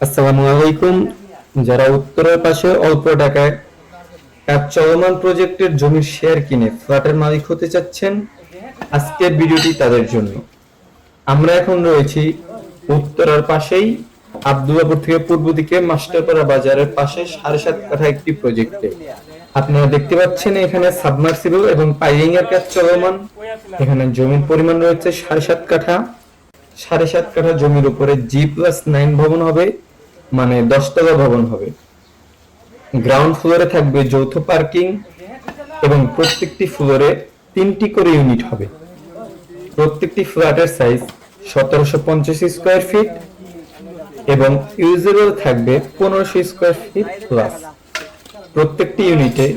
আসসালামু আলাইকুম। যারা উত্তরের পাশে অল্প টাকায় এক চলমান প্রজেক্টের জমির শেয়ার কিনে ফ্ল্যাটের মালিক হতে চাচ্ছেন, আজকের ভিডিওটি তাদের জন্য। আমরা এখন রয়েছি উত্তরার পাশেই আব্দুল্লাপুর থেকে পূর্ব দিকে মাস্টারপাড়া বাজারের পাশে 7.5 কাঠা একটি প্রজেক্টে। আপনারা দেখতে পাচ্ছেন এখানে সাবমার্সিবল এবং পাইলিং এর কাজ চলমান। এখানে জমির পরিমাণ রয়েছে 7.5 কাঠা। 7.5 কাঠা জমির উপরে G+9 ভবন হবে, মানে 10 তলা ভবন হবে। গ্রাউন্ড ফ্লোরে থাকবে যৌথ পার্কিং এবং প্রত্যেকটি ফ্লোরে 3টি করে ইউনিট হবে। প্রত্যেকটি ফ্ল্যাটের সাইজ 1750 স্কয়ার ফিট এবং ইউজেবল থাকবে 1500 স্কয়ার ফিট প্লাস। প্রত্যেকটি ইউনিটে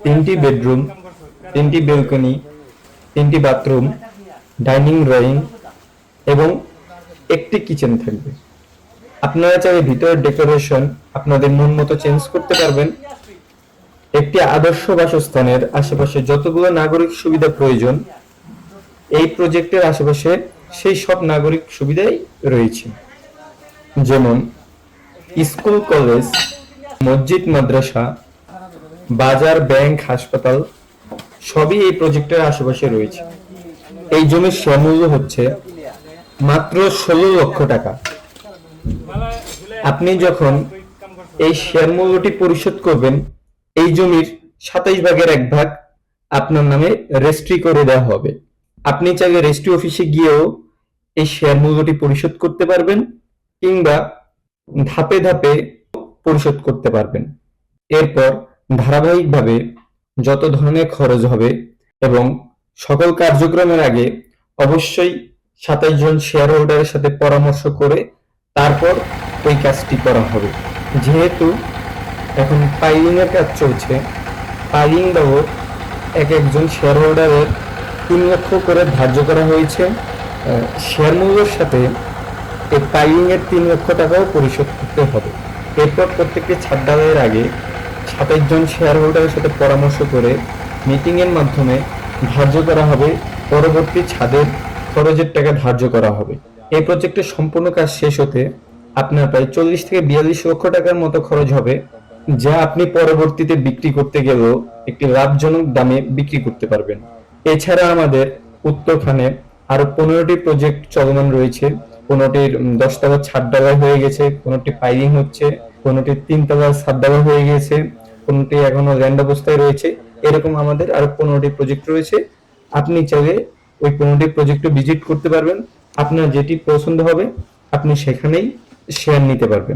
3টি বেডরুম, 3টি বেলকনি, 3টি বাথরুম, ডাইনিং ড্রয়িং এবং একটি কিচেন থাকবে। আপনারা চাইলে ভিতরের ডেকোরেশন আপনাদের মন মতো চেঞ্জ করতে পারবেন। একটি আদর্শ বাসস্থানের আশেপাশে যতগুলো নাগরিক সুবিধা প্রয়োজন, এই প্রজেক্টের আশেপাশে সেই সব নাগরিক সুবিধাই রয়েছে। যেমন স্কুল, কলেজ, মসজিদ, মাদ্রাসা, বাজার, ব্যাংক, হাসপাতাল সবই এই প্রজেক্টের আশেপাশে রয়েছে। এই জমির সমূল্য হচ্ছে মাত্র 16 লক্ষ টাকা। আপনি যখন এই শেয়ার মূল্যটি পরিশোধ করবেন, এই জমির 27 ভাগের 1 ভাগ আপনার নামে রেজিস্ট্রি করে দেওয়া হবে। আপনি চাইলে রেজিস্ট্রি অফিসে গিয়েও এই শেয়ার মূল্যটি পরিশোধ করতে পারবেন, কিংবা ধাপে ধাপে পরিশোধ করতে পারবেন। এরপর ধারাবাহিকভাবে যত ধরনের খরচ হবে এবং সকল কার্যক্রমের আগে অবশ্যই 27 জন শেয়ার হোল্ডারের সাথে পরামর্শ করে তারপর ওই কাজটি করা হবে। যেহেতু এখন পাইলিং এর কাজ চলছে, পাইলিং বাবদ এক একজন শেয়ার হোল্ডারের 3 লক্ষ করে ধার্য করা হয়েছে। শেয়ার মূল্যের সাথে এই পাইলিং এর 3 লক্ষ টাকাও পরিশোধ করতে হবে। এরপর প্রত্যেকটি ছাদ ঢালাইয়ের আগে 27 জন শেয়ার হোল্ডারের সাথে পরামর্শ করে মিটিং এর মাধ্যমে ধার্য করা হবে, পরবর্তী ছাদের খরচের টাকা ধার্য করা হবে। এই প্রজেক্টের সম্পূর্ণ কাজ শেষ হতে আপনার প্রায় 40 থেকে 42 লক্ষ টাকার মতো খরচ হবে, যা আপনি পরবর্তীতে বিক্রি করতে গেলেও একটি লাভজনক দামে বিক্রি করতে পারবেন। এছাড়া আমাদের উত্তরখানে আরো 15টি প্রজেক্ট চলমান রয়েছে। কোনোটির 10 তলা ছাদ ঢালাই হয়ে গেছে, কোনোটি পাইলিং হচ্ছে, কোনোটির 3 তলা ছাদ ঢালাই হয়ে গেছে, কোনোটি এখনো ল্যান্ড অবস্থায় রয়েছে। এরকম আমাদের আরো 15টি প্রজেক্ট রয়েছে। আপনি চাইলে ওই 15টি প্রজেক্টও ভিজিট করতে পারবেন। আপনার যেটি পছন্দ হবে আপনি সেখানেই শেয়ার নিতে পারবেন।